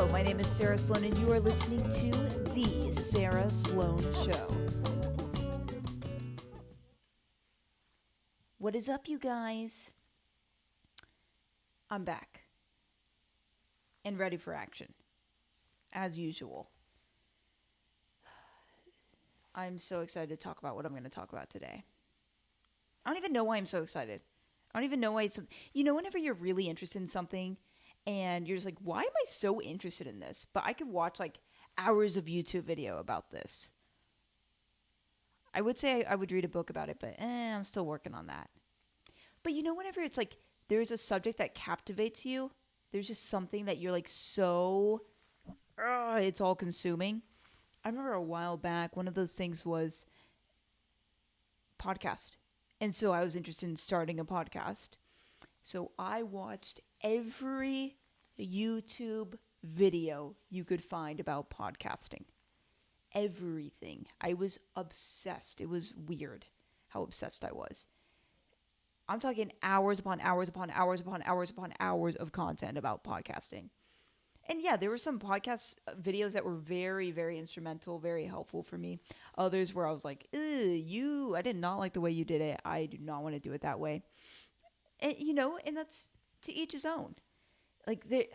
Hello, my name is Sarah Sloan, and you are listening to The Sarah Sloan Show. What is up, you guys? I'm back and ready for action, as usual. I'm so excited to talk about what I'm going to talk about today. I don't even know why I'm so excited. I don't even know why it's... whenever you're really interested in something and you're just like, why am I so interested in this? But I could watch like hours of YouTube video about this. I would say I would read a book about it, but I'm still working on that. But whenever it's like there's a subject that captivates you, there's just something that you're like so... it's all consuming. I remember a while back, one of those things was podcast. And so I was interested in starting a podcast. So I watched every YouTube video you could find about podcasting. Everything. I was obsessed. It was weird how obsessed I was. I'm talking hours upon hours upon hours upon hours upon hours of content about podcasting. And yeah, there were some podcast videos that were very, very instrumental, very helpful for me. Others where I was like, I did not like the way you did it. I do not want to do it that way. And, and that's to each his own. Like,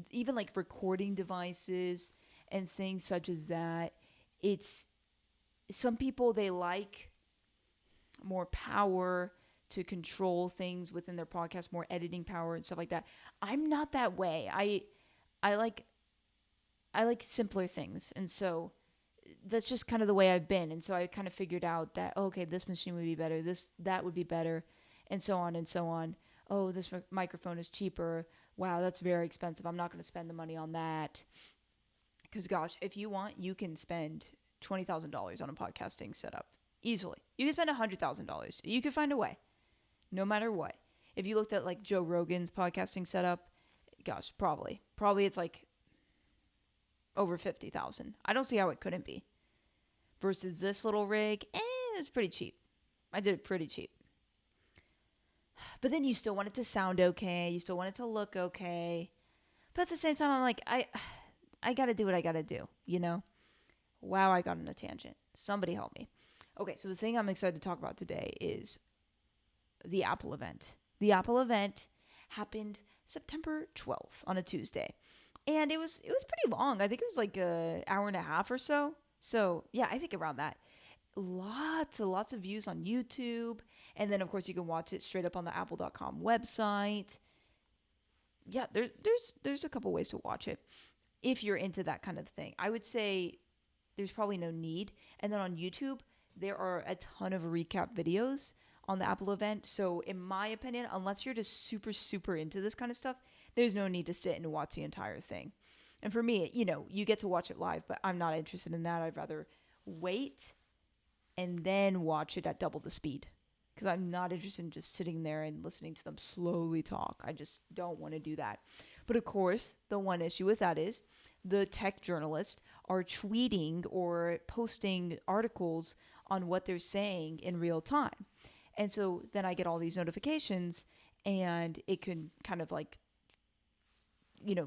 even like recording devices and things such as that, it's, some people, they like more power to control things within their podcast, more editing power and stuff like that. I'm not that way. I like simpler things. And so that's just kind of the way I've been. And so I kind of figured out that, okay, this machine would be better. That would be better. And so on and so on. Oh, this microphone is cheaper. Wow, that's very expensive. I'm not going to spend the money on that. Because gosh, if you want, you can spend $20,000 on a podcasting setup easily. You can spend $100,000. You can find a way, no matter what. If you looked at like Joe Rogan's podcasting setup, gosh, probably it's like over 50,000. I don't see how it couldn't be. Versus this little rig, it's pretty cheap. I did it pretty cheap. But then you still want it to sound okay. You still want it to look okay. But at the same time, I'm like, I got to do what I got to do, Wow, I got on a tangent. Somebody help me. Okay, so the thing I'm excited to talk about today is the Apple event. The Apple event happened September 12th on a Tuesday. And it was pretty long. I think it was like an hour and a half or so. So, yeah, I think around that. Lots of views on YouTube. And then, of course, you can watch it straight up on the apple.com website. Yeah, there's a couple ways to watch it if you're into that kind of thing. I would say there's probably no need. And then on YouTube, there are a ton of recap videos on the Apple event. So in my opinion, unless you're just super, super into this kind of stuff, there's no need to sit and watch the entire thing. And for me, you get to watch it live, but I'm not interested in that. I'd rather wait and then watch it at double the speed. Because I'm not interested in just sitting there and listening to them slowly talk. I just don't want to do that. But of course, the one issue with that is the tech journalists are tweeting or posting articles on what they're saying in real time. And so then I get all these notifications and it can kind of like,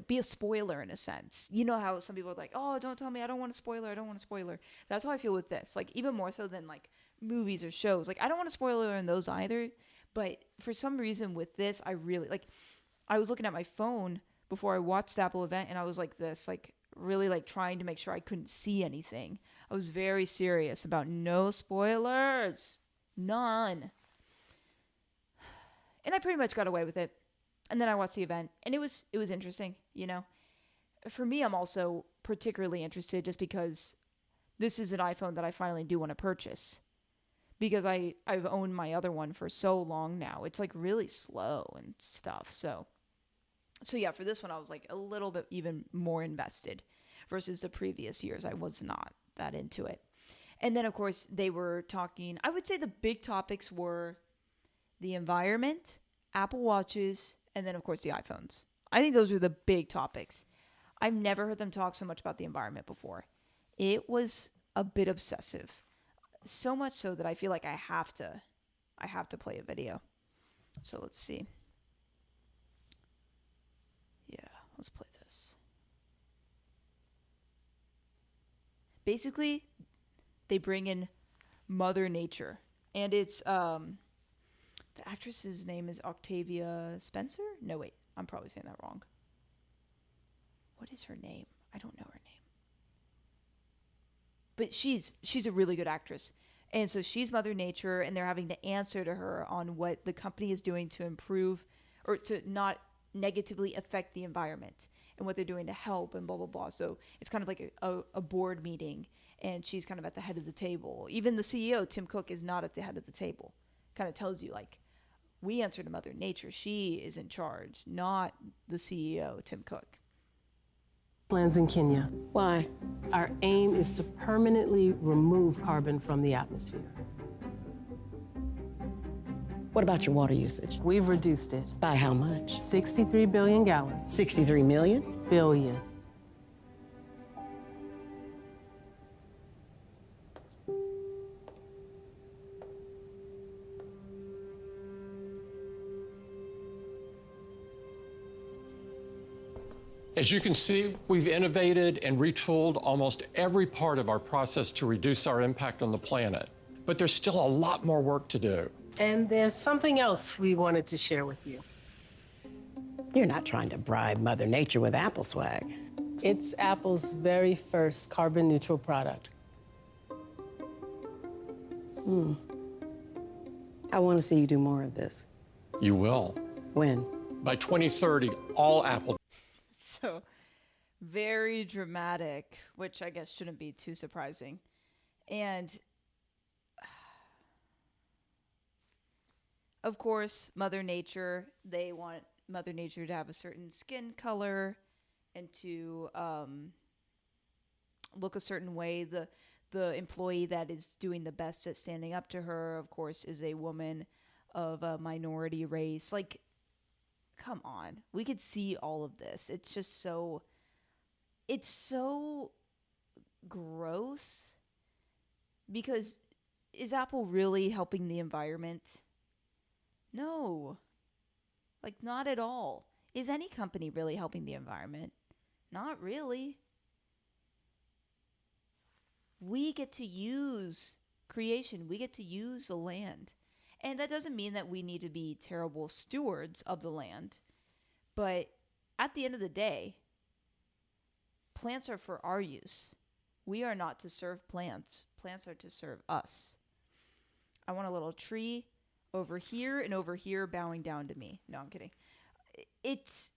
be a spoiler in a sense. You know how some people are like, oh, don't tell me. I don't want a spoiler. That's how I feel with this. Like even more so than like movies or shows. Like I don't want a spoiler in those either. But for some reason with this, I really like, I was looking at my phone before I watched the Apple event and I was like this, like really like trying to make sure I couldn't see anything. I was very serious about no spoilers. None. And I pretty much got away with it. And then I watched the event and it was interesting, For me, I'm also particularly interested just because this is an iPhone that I finally do want to purchase. Because I've owned my other one for so long now. It's like really slow and stuff. So yeah, for this one, I was like a little bit even more invested versus the previous years. I was not that into it. And then, of course, they were talking, I would say the big topics were the environment, Apple Watches, and then, of course, the iPhones. I think those were the big topics. I've never heard them talk so much about the environment before. It was a bit obsessive. So much so that I feel like I have to play a video. So let's see. Yeah, let's play this. basically they bring in Mother Nature, and it's the actress's name is Octavia Spencer. No, wait, I'm probably saying that wrong. What is her name? I don't know her name, but she's a really good actress. And so she's Mother Nature, and they're having to answer to her on what the company is doing to improve or to not negatively affect the environment and what they're doing to help and blah, blah, blah. So it's kind of like a board meeting, and she's kind of at the head of the table. Even the CEO, Tim Cook, is not at the head of the table. Kind of tells you, like, we answer to Mother Nature. She is in charge, not the CEO, Tim Cook. Lands in Kenya. Why? Our aim is to permanently remove carbon from the atmosphere. What about your water usage? We've reduced it. By how much? 63 billion gallons. 63 million? Billion. As you can see, we've innovated and retooled almost every part of our process to reduce our impact on the planet. But there's still a lot more work to do. And there's something else we wanted to share with you. You're not trying to bribe Mother Nature with Apple swag. It's Apple's very first carbon neutral product. I want to see you do more of this. You will. When? By 2030, all Apple. So very dramatic, which I guess shouldn't be too surprising. And of course, Mother Nature, they want Mother Nature to have a certain skin color and to look a certain way. The employee that is doing the best at standing up to her, of course, is a woman of a minority race. Like, come on. We could see all of this. It's just so... It's so gross. Because is Apple really helping the environment? No. Like, not at all. Is any company really helping the environment? Not really. We get to use creation. We get to use the land. And that doesn't mean that we need to be terrible stewards of the land. But at the end of the day, plants are for our use. We are not to serve plants. Plants are to serve us. I want a little tree over here and over here bowing down to me. No, I'm kidding. It's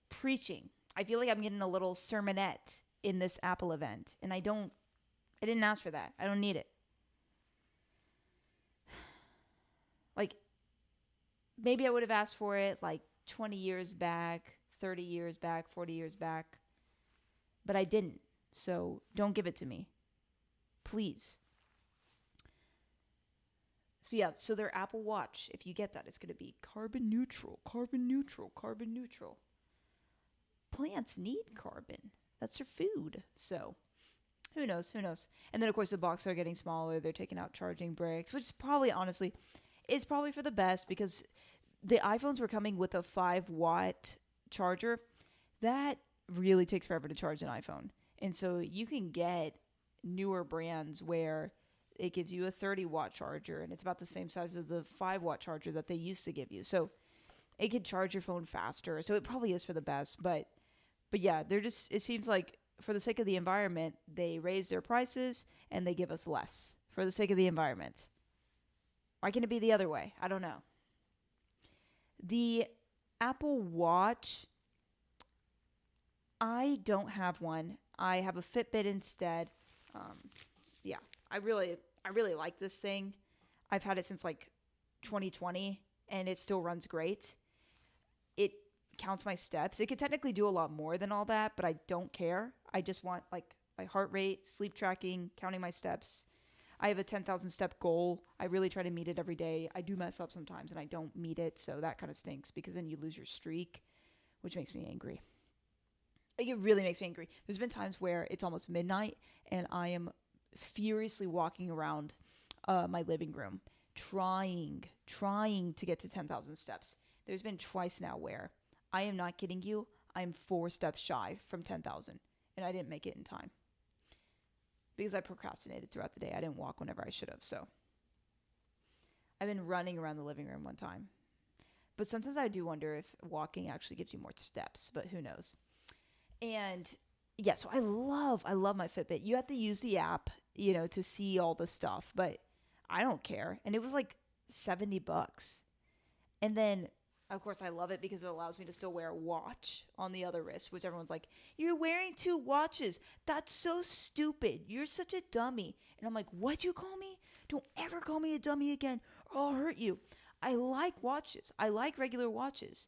preaching. I feel like I'm getting a little sermonette in this Apple event. And I didn't ask for that. I don't need it. Like, maybe I would have asked for it like 20 years back, 30 years back, 40 years back. But I didn't. So don't give it to me. Please. So yeah, so their Apple Watch, if you get that, it's going to be carbon neutral, carbon neutral, carbon neutral. Plants need carbon. That's their food. So who knows? Who knows? And then, of course, the boxes are getting smaller. They're taking out charging bricks, which is probably, honestly, it's probably for the best because the iPhones were coming with a 5-watt charger. That really takes forever to charge an iPhone. And so you can get newer brands where it gives you a 30-watt charger, and it's about the same size as the 5-watt charger that they used to give you. So it can charge your phone faster. So it probably is for the best. But yeah, it seems like for the sake of the environment, they raise their prices and they give us less for the sake of the environment. Why can't it be the other way? I don't know. The Apple Watch, I don't have one. I have a Fitbit instead. Yeah, I really like this thing. I've had it since like 2020, and it still runs great. It counts my steps. It could technically do a lot more than all that, but I don't care. I just want like my heart rate, sleep tracking, counting my steps. I have a 10,000 step goal. I really try to meet it every day. I do mess up sometimes and I don't meet it. So that kind of stinks because then you lose your streak, which makes me angry. Like, it really makes me angry. There's been times where it's almost midnight and I am furiously walking around my living room trying to get to 10,000 steps. There's been twice now where I am not kidding you. I'm 4 steps shy from 10,000. and I didn't make it in time because I procrastinated throughout the day. I didn't walk whenever I should have. So I've been running around the living room one time. But sometimes I do wonder if walking actually gives you more steps, but who knows? And yeah, so I love my Fitbit. You have to use the app, to see all the stuff, but I don't care. And it was like $70. And then, of course, I love it because it allows me to still wear a watch on the other wrist, which everyone's like, you're wearing 2 watches. That's so stupid. You're such a dummy. And I'm like, what'd you call me? Don't ever call me a dummy again or I'll hurt you. I like watches. I like regular watches.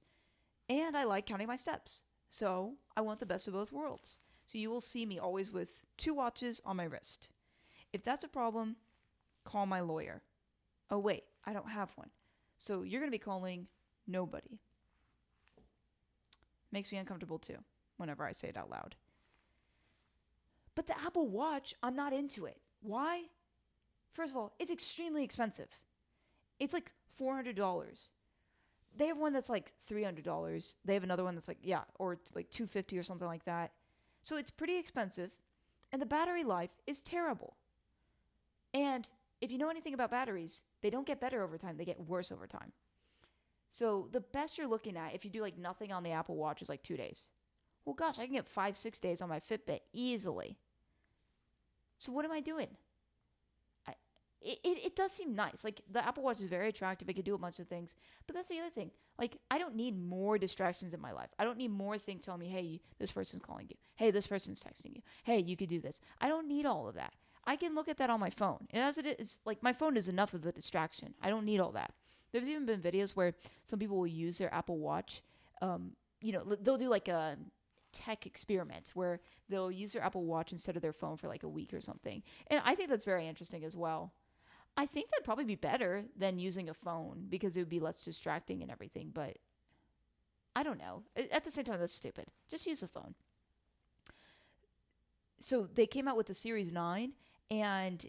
And I like counting my steps. So I want the best of both worlds. So you will see me always with 2 watches on my wrist. If that's a problem, call my lawyer. Oh, wait, I don't have one. So you're going to be calling nobody. Makes me uncomfortable too whenever I say it out loud. But the Apple Watch, I'm not into it. Why? First of all, it's extremely expensive. It's like $400. They have one that's like $300. They have another one that's like, or like $250 or something like that. So it's pretty expensive. And the battery life is terrible. And if you know anything about batteries, they don't get better over time. They get worse over time. So the best you're looking at if you do like nothing on the Apple Watch is like 2 days. Well, gosh, I can get 5-6 days on my Fitbit easily. So what am I doing? It does seem nice. Like the Apple Watch is very attractive. It can do a bunch of things. But that's the other thing. Like I don't need more distractions in my life. I don't need more things telling me, hey, this person's calling you. Hey, this person's texting you. Hey, you could do this. I don't need all of that. I can look at that on my phone. And as it is, like my phone is enough of a distraction. I don't need all that. There's even been videos where some people will use their Apple Watch. They'll do like a tech experiment where they'll use their Apple Watch instead of their phone for like a week or something. And I think that's very interesting as well. I think that'd probably be better than using a phone because it would be less distracting and everything. But I don't know. At the same time, that's stupid. Just use the phone. So they came out with the Series 9 and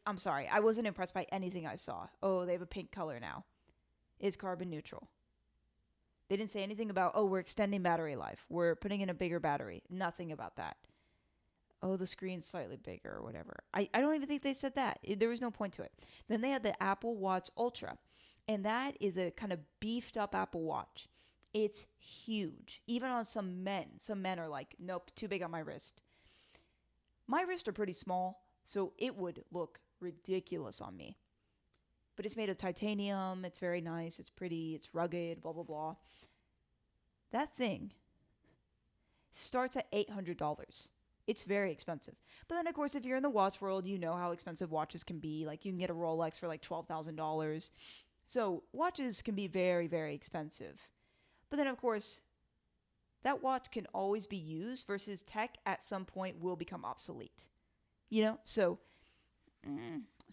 I'm sorry. I wasn't impressed by anything I saw. Oh, they have a pink color now. It's carbon neutral. They didn't say anything about, we're extending battery life. We're putting in a bigger battery. Nothing about that. Oh, the screen's slightly bigger or whatever. I don't even think they said that. There was no point to it. Then they had the Apple Watch Ultra, and that is a kind of beefed up Apple Watch. It's huge. Even on some men. Some men are like, nope, too big on my wrist. My wrists are pretty small, so it would look ridiculous on me. But it's made of titanium. It's very nice. It's pretty. It's rugged, blah, blah, blah. That thing starts at $800. It's very expensive. But then, of course, if you're in the watch world, you know how expensive watches can be. Like, you can get a Rolex for like $12,000. So watches can be very, very expensive. But then, of course, that watch can always be used versus tech at some point will become obsolete. So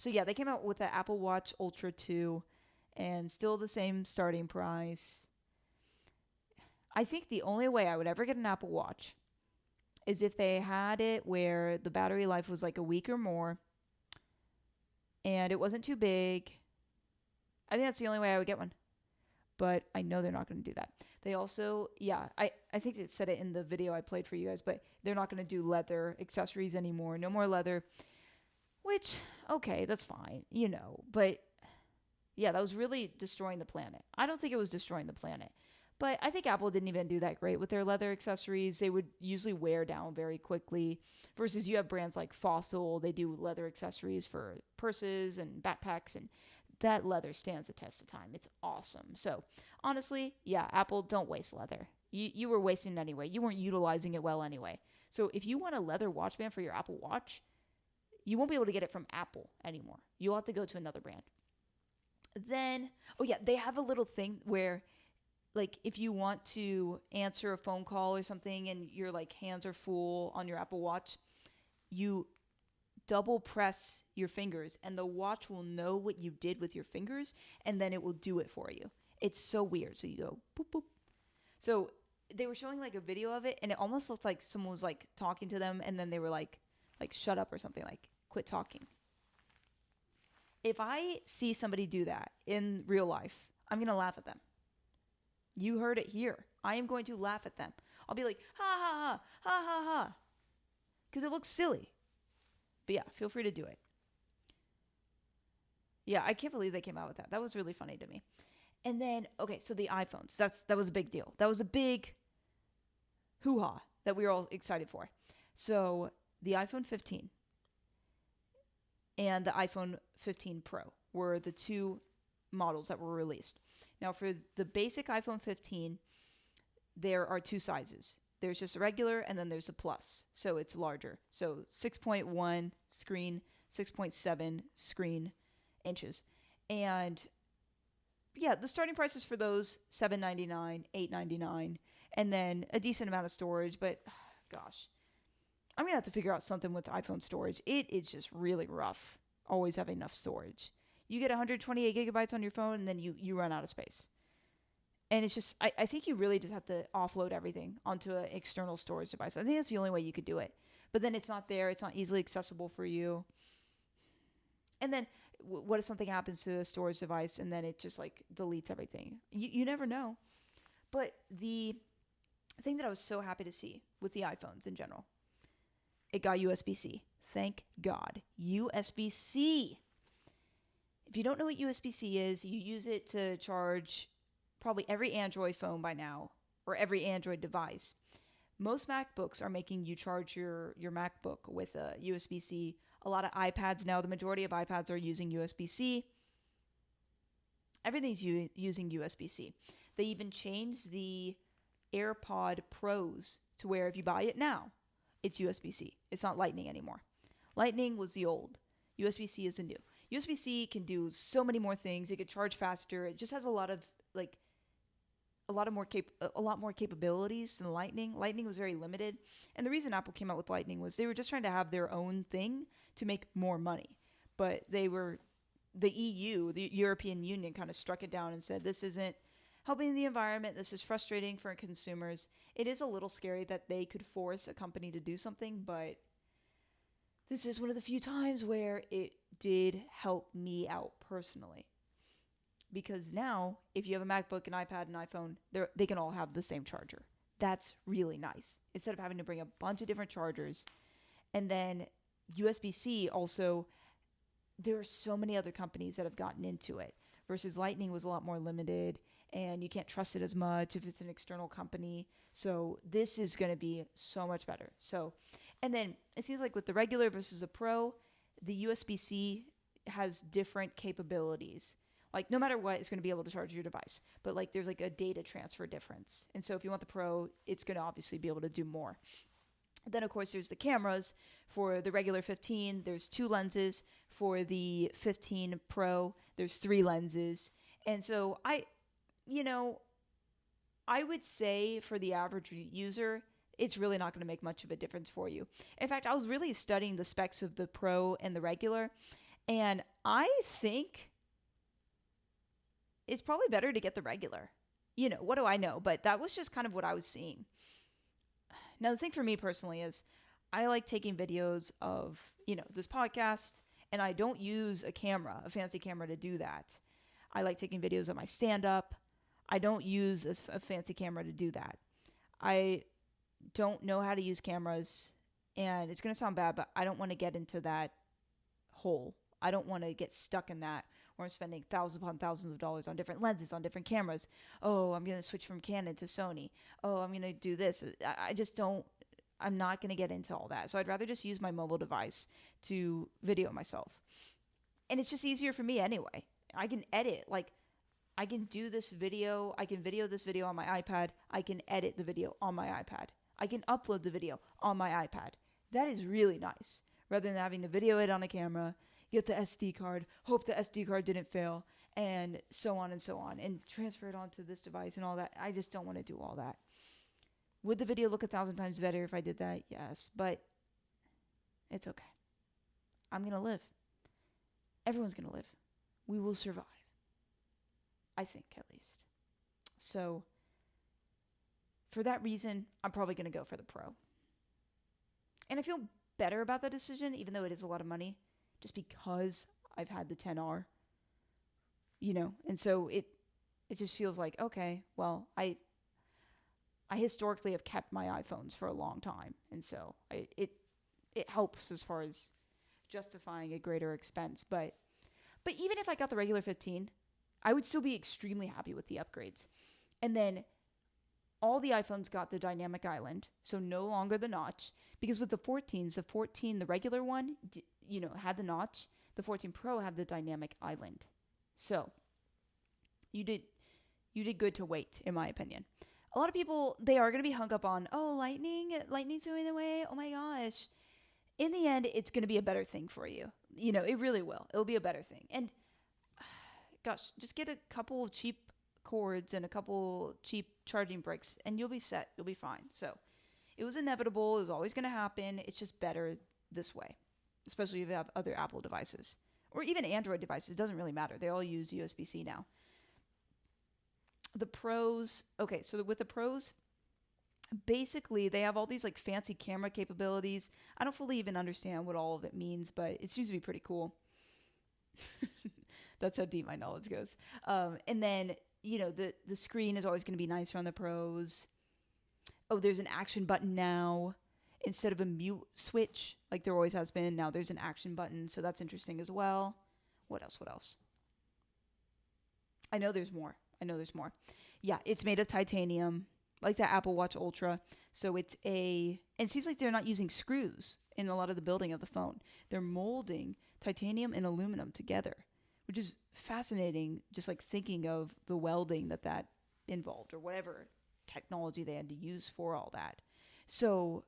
yeah, they came out with the Apple Watch Ultra 2 and still the same starting price. I think the only way I would ever get an Apple Watch is if they had it where the battery life was like a week or more and it wasn't too big. I think that's the only way I would get one. But I know they're not going to do that. They also, I think it said it in the video I played for you guys, but they're not going to do leather accessories anymore. No more leather, which, okay, that's fine, But yeah, that was really destroying the planet. I don't think it was destroying the planet. But I think Apple didn't even do that great with their leather accessories. They would usually wear down very quickly. Versus you have brands like Fossil. They do leather accessories for purses and backpacks. And that leather stands the test of time. It's awesome. So honestly, Apple, don't waste leather. You were wasting it anyway. You weren't utilizing it well anyway. So if you want a leather watch band for your Apple Watch, you won't be able to get it from Apple anymore. You'll have to go to another brand. Then, they have a little thing where, like, if you want to answer a phone call or something and your like hands are full on your Apple Watch, you double press your fingers and the watch will know what you did with your fingers and then it will do it for you. It's so weird. So you go boop, boop. So they were showing like a video of it and it almost looked like someone was like talking to them and then they were like shut up or something, like quit talking. If I see somebody do that in real life, I'm going to laugh at them. You heard it here. I am going to laugh at them. I'll be like, ha ha ha, ha ha ha. Because it looks silly. But yeah, feel free to do it. Yeah, I can't believe they came out with that. That was really funny to me. And then, okay, so the iPhones. That was a big deal. That was a big hoo-ha that we were all excited for. So the iPhone 15 and the iPhone 15 Pro were the two models that were released. Now, for the basic iPhone 15, there are two sizes. There's just a regular, and then there's a plus. So it's larger. So 6.1 screen, 6.7 screen inches. And yeah, the starting prices for those $799, $899, and then a decent amount of storage. But gosh, I'm gonna have to figure out something with iPhone storage. It is just really rough. Always have enough storage. You get 128 gigabytes on your phone, and then you run out of space. And it's just, I think you really just have to offload everything onto an external storage device. I think that's the only way you could do it. But then it's not there. It's not easily accessible for you. And then what if something happens to a storage device and then it just like deletes everything? You never know. But the thing that I was so happy to see with the iPhones in general, it got USB-C. Thank God. USB-C. If you don't know what USB-C is, you use it to charge probably every Android phone by now, or every Android device. Most MacBooks are making you charge your MacBook with a USB-C. A lot of iPads now, the majority of iPads are using USB-C. Everything's using USB-C. They even changed the AirPod Pros to where if you buy it now, it's USB-C. It's not Lightning anymore. Lightning was the old. USB-C is the new. USB-C can do so many more things. It can charge faster. It just has a lot more capabilities than Lightning. Lightning was very limited. And the reason Apple came out with Lightning was they were just trying to have their own thing to make more money. But the EU, the European Union, kind of struck it down and said, this isn't helping the environment. This is frustrating for consumers. It is a little scary that they could force a company to do something, but this is one of the few times where it did help me out personally. Because now, if you have a MacBook, an iPad, an iPhone, they can all have the same charger. That's really nice. Instead of having to bring a bunch of different chargers. And then USB-C also, there are so many other companies that have gotten into it. Versus Lightning was a lot more limited, and you can't trust it as much if it's an external company. So this is going to be so much better. So, and then it seems like with the regular versus the Pro, the USB-C has different capabilities. Like no matter what, it's going to be able to charge your device. But like there's like a data transfer difference. And so if you want the Pro, it's going to obviously be able to do more. Then of course there's the cameras. For the regular 15, there's 2 lenses. For the 15 Pro, there's 3 lenses. And so I would say for the average user, it's really not going to make much of a difference for you. In fact, I was really studying the specs of the Pro and the regular. And I think it's probably better to get the regular. What do I know? But that was just kind of what I was seeing. Now, the thing for me personally is I like taking videos of, this podcast, and I don't use a fancy camera to do that. I like taking videos of my stand-up. I don't use a fancy camera to do that. I don't know how to use cameras, and it's going to sound bad, but I don't want to get into that hole. I don't want to get stuck in that where I'm spending thousands upon thousands of dollars on different lenses, on different cameras. Oh, I'm going to switch from Canon to Sony. Oh, I'm going to do this. I'm not going to get into all that. So I'd rather just use my mobile device to video myself. And it's just easier for me anyway. I can edit. I can do this video. I can video this video on my iPad. I can edit the video on my iPad. I can upload the video on my iPad. That is really nice. Rather than having to video it on a camera, get the SD card, hope the SD card didn't fail, and so on, and transfer it onto this device and all that. I just don't want to do all that. Would the video look 1,000 times better if I did that? Yes, but it's okay. I'm going to live. Everyone's going to live. We will survive. I think, at least. So, for that reason, I'm probably going to go for the Pro. And I feel better about that decision, even though it is a lot of money, just because I've had the 10R, and so it just feels like, okay, well, I I historically have kept my iPhones for a long time, and so it helps as far as justifying a greater expense. But even if I got the regular 15, I would still be extremely happy with the upgrades. And then all the iPhones got the dynamic island, so no longer the notch. Because with the 14s, the 14, the regular one, had the notch. The 14 Pro had the dynamic island. So you did good to wait, in my opinion. A lot of people, they are going to be hung up on, lightning's going away. Oh my gosh. In the end, it's going to be a better thing for you. It really will. It'll be a better thing. And gosh, just get a couple of cheap cords and a couple cheap charging bricks and you'll be set. You'll be fine. So it was inevitable. It was always going to happen. It's just better this way, especially if you have other Apple devices or even Android devices. It doesn't really matter. They all use USB-C now. The Pros. Okay, so with the Pros, basically they have all these like fancy camera capabilities. I don't fully even understand what all of it means, but it seems to be pretty cool. That's how deep my knowledge goes. And then, the screen is always going to be nicer on the Pros. Oh, there's an action button now. Instead of a mute switch, like there always has been, now there's an action button. So that's interesting as well. What else? I know there's more. Yeah, it's made of titanium, like the Apple Watch Ultra. So and it seems like they're not using screws in a lot of the building of the phone. They're molding titanium and aluminum together, which is fascinating, just like thinking of the welding that involved or whatever technology they had to use for all that. So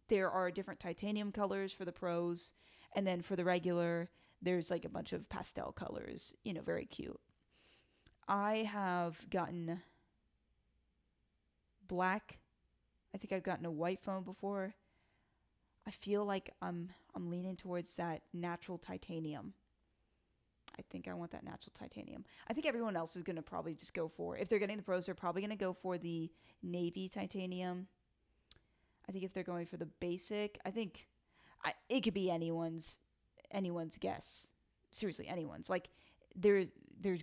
there are different titanium colors for the Pros, and then for the regular, there's like a bunch of pastel colors, very cute. I have gotten black. I think I've gotten a white phone before. I feel like I'm leaning towards that natural titanium. I think I want that natural titanium. I think everyone else is going to probably just go for, if they're getting the Pros, they're probably going to go for the navy titanium. I think if they're going for the basic, it could be anyone's guess. Seriously, anyone's. Like there's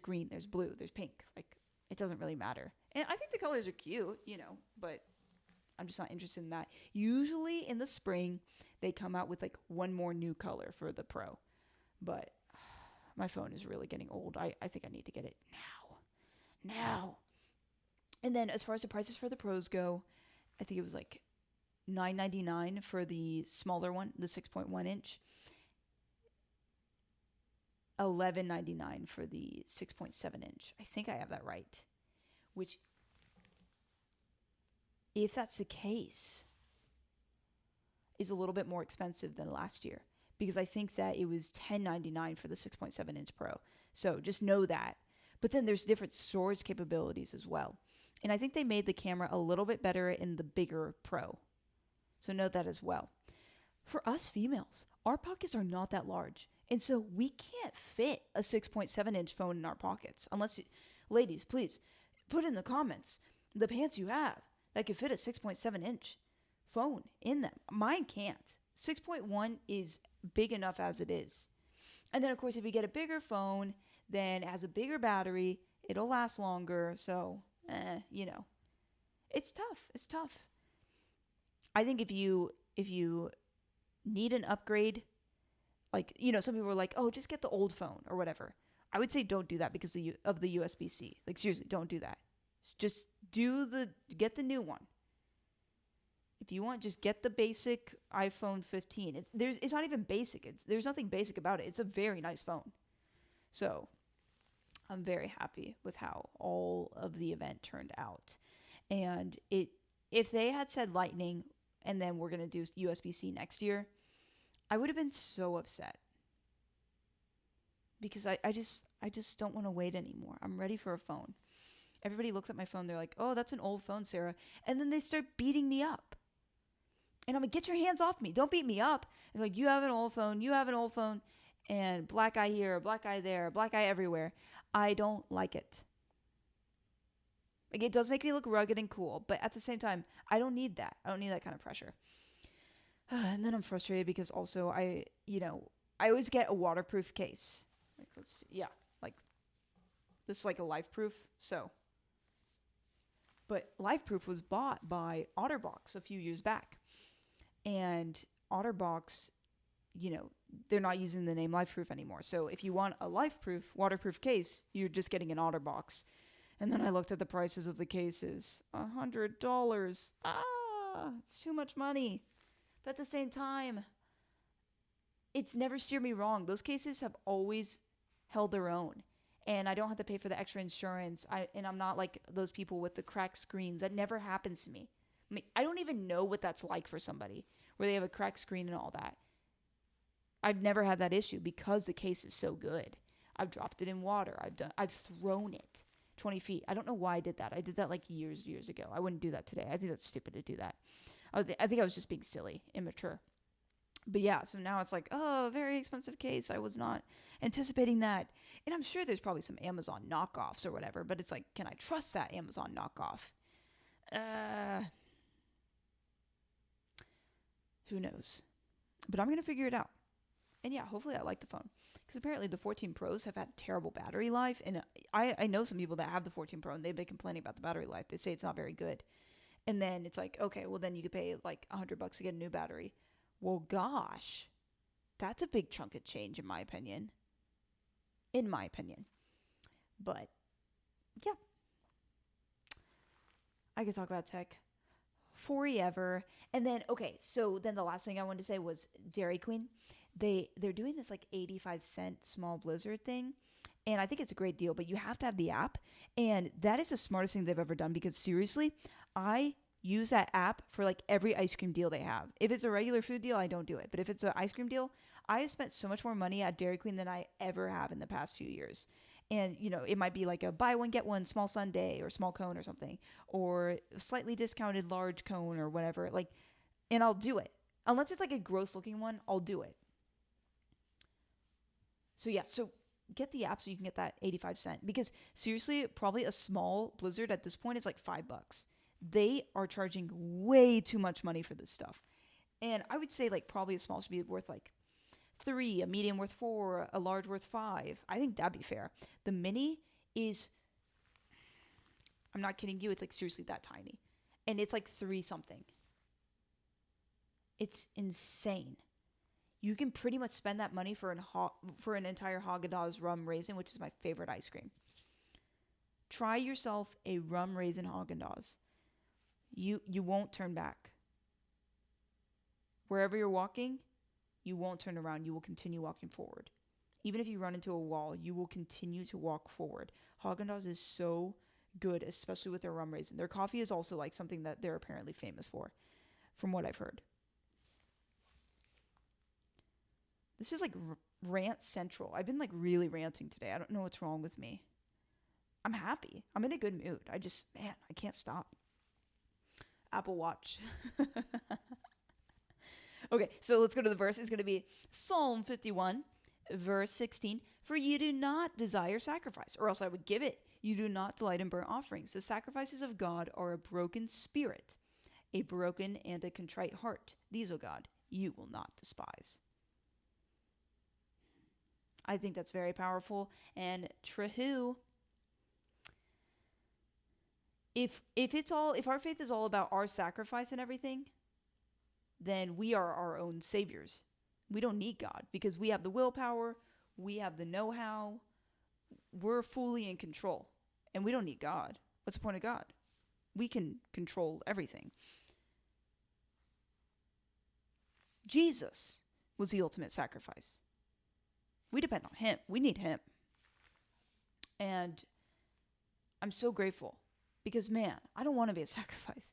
green, there's blue, there's pink. Like it doesn't really matter. And I think the colors are cute, but I'm just not interested in that. Usually in the spring, they come out with like one more new color for the Pro. But my phone is really getting old. I think I need to get it now. And then as far as the prices for the Pros go, I think it was like $9.99 for the smaller one, the 6.1 inch. $11.99 for the 6.7 inch. I think I have that right. Which, if that's the case, is a little bit more expensive than last year. Because I think that it was $10.99 for the 6.7 inch Pro. So just know that. But then there's different storage capabilities as well. And I think they made the camera a little bit better in the bigger Pro. So note that as well. For us females, our pockets are not that large. And so we can't fit a 6.7 inch phone in our pockets. Ladies, please put in the comments the pants you have that could fit a 6.7 inch phone in them. Mine can't. 6.1 is big enough as it is. And then, of course, if you get a bigger phone, then it has a bigger battery. It'll last longer. So, it's tough. I think if you need an upgrade, like, some people are like, oh, just get the old phone or whatever. I would say don't do that because of the USB-C. Like, seriously, don't do that. Just get the new one. If you want, just get the basic iPhone 15. It's not even basic. There's nothing basic about it. It's a very nice phone. So I'm very happy with how all of the event turned out. And if they had said Lightning and then we're going to do USB-C next year, I would have been so upset. Because I just don't want to wait anymore. I'm ready for a phone. Everybody looks at my phone. They're like, oh, that's an old phone, Sarah. And then they start beating me up. And I'm like, get your hands off me. Don't beat me up. And like, you have an old phone. You have an old phone. And black eye here, black eye there, black eye everywhere. I don't like it. Like, it does make me look rugged and cool. But at the same time, I don't need that. I don't need that kind of pressure. And then I'm frustrated because also I always get a waterproof case. Like, this is like a life proof. So But LifeProof was bought by OtterBox a few years back. And OtterBox, they're not using the name LifeProof anymore. So if you want a LifeProof waterproof case, you're just getting an OtterBox. And then I looked at the prices of the cases. $100. It's too much money. But at the same time, it's never steered me wrong. Those cases have always held their own. And I don't have to pay for the extra insurance. And I'm not like those people with the cracked screens. That never happens to me. I mean, I don't even know what that's like for somebody where they have a cracked screen and all that. I've never had that issue because the case is so good. I've dropped it in water. I've thrown it 20 feet. I don't know why I did that. I did that like years ago. I wouldn't do that today. I think that's stupid to do that. I think I was just being silly, immature. But yeah, so now it's like, oh, very expensive case. I was not anticipating that. And I'm sure there's probably some Amazon knockoffs or whatever, but it's like, can I trust that Amazon knockoff? Who knows? But I'm going to figure it out. And yeah, hopefully I like the phone. Because apparently the 14 Pros have had terrible battery life. And I know some people that have the 14 Pro and they've been complaining about the battery life. They say it's not very good. And then it's like, okay, well then you could pay like $100 to get a new battery. Well, gosh, that's a big chunk of change in my opinion. But yeah, I could talk about tech forever. And then, okay, so then the last thing I wanted to say was Dairy Queen. They're doing this like 85-cent small blizzard thing. And I think it's a great deal, but you have to have the app. And that is the smartest thing they've ever done because seriously, I use that app for like every ice cream deal they have. If it's a regular food deal, I don't do it. But if it's an ice cream deal, I have spent so much more money at Dairy Queen than I ever have in the past few years. And, it might be like a buy one, get one small sundae or small cone or something, or slightly discounted large cone or whatever. And I'll do it. Unless it's like a gross looking one, I'll do it. So yeah, get the app so you can get that 85-cent. Because seriously, probably a small blizzard at this point is like $5. They are charging way too much money for this stuff. And I would say like probably a small should be worth like $3, a medium worth $4, a large worth $5. I think that'd be fair. The mini is, I'm not kidding you, it's like seriously that tiny. And it's like $3 something. It's insane. You can pretty much spend that money for an entire Haagen-Dazs rum raisin, which is my favorite ice cream. Try yourself a rum raisin Haagen-Dazs. You won't turn back. Wherever you're walking, you won't turn around. You will continue walking forward. Even if you run into a wall, you will continue to walk forward. Haagen-Dazs is so good, especially with their rum raisin. Their coffee is also like something that they're apparently famous for, from what I've heard. This is like rant central. I've been like really ranting today. I don't know what's wrong with me. I'm happy. I'm in a good mood. I can't stop. Apple Watch. Okay, so let's go to the verse. It's going to be Psalm 51, verse 16. For you do not desire sacrifice, or else I would give it. You do not delight in burnt offerings. The sacrifices of God are a broken spirit, a broken and a contrite heart. These, O God, you will not despise. I think that's very powerful and true. If our faith is all about our sacrifice and everything, then we are our own saviors. We don't need God because we have the willpower, we have the know-how, we're fully in control, and we don't need God. What's the point of God? We can control everything. Jesus was the ultimate sacrifice. We depend on him. We need him. And I'm so grateful because, man, I don't want to be a sacrifice.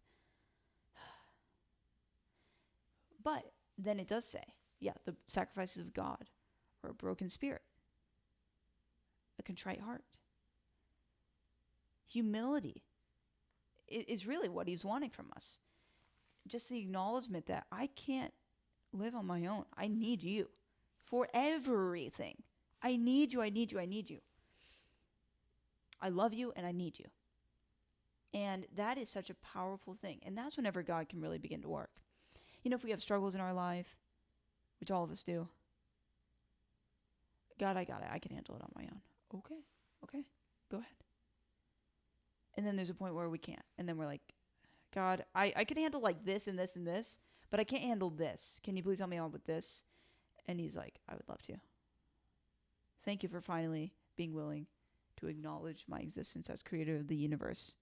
But then it does say, yeah, the sacrifices of God are a broken spirit, a contrite heart. Humility is really what he's wanting from us. Just the acknowledgement that I can't live on my own. I need you for everything. I need you. I love you and I need you. And that is such a powerful thing. And that's whenever God can really begin to work. If we have struggles in our life, which all of us do, God, I got it. I can handle it on my own. Okay. Go ahead. And then there's a point where we can't. And then we're like, God, I can handle like this and this and this, but I can't handle this. Can you please help me out with this? And he's like, I would love to. Thank you for finally being willing to acknowledge my existence as creator of the universe.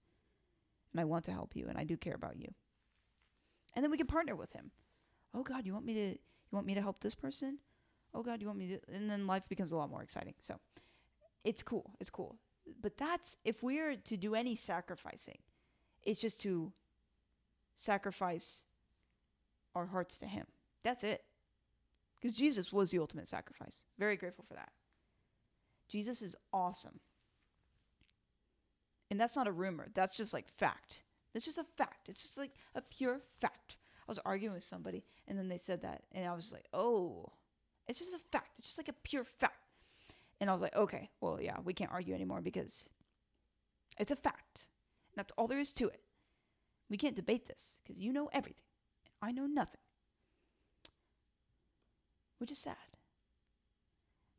And I want to help you, and I do care about you. And then we can partner with him. Oh God, you want me to help this person? Oh God, you want me to, and then life becomes a lot more exciting. So it's cool. It's cool. But that's, if we're to do any sacrificing, it's just to sacrifice our hearts to him. That's it. Because Jesus was the ultimate sacrifice. Very grateful for that. Jesus is awesome. And that's not a rumor. That's just like fact. That's just a fact. It's just like a pure fact. I was arguing with somebody and then they said that. And I was like, oh, it's just a fact. It's just like a pure fact. And I was like, okay, well, yeah, we can't argue anymore because it's a fact. And that's all there is to it. We can't debate this because you know everything. And I know nothing. Which is sad.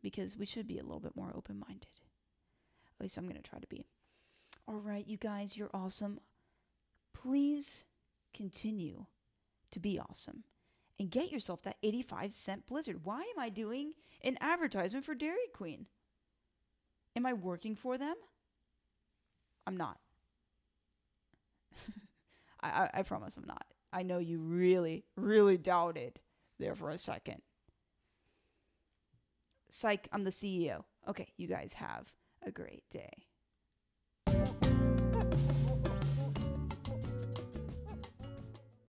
Because we should be a little bit more open-minded. At least I'm going to try to be. All right, you guys, you're awesome. Please continue to be awesome. And get yourself that 85-cent Blizzard. Why am I doing an advertisement for Dairy Queen? Am I working for them? I'm not. I promise I'm not. I know you really, really doubted there for a second. Psych, I'm the CEO. Okay, you guys have a great day.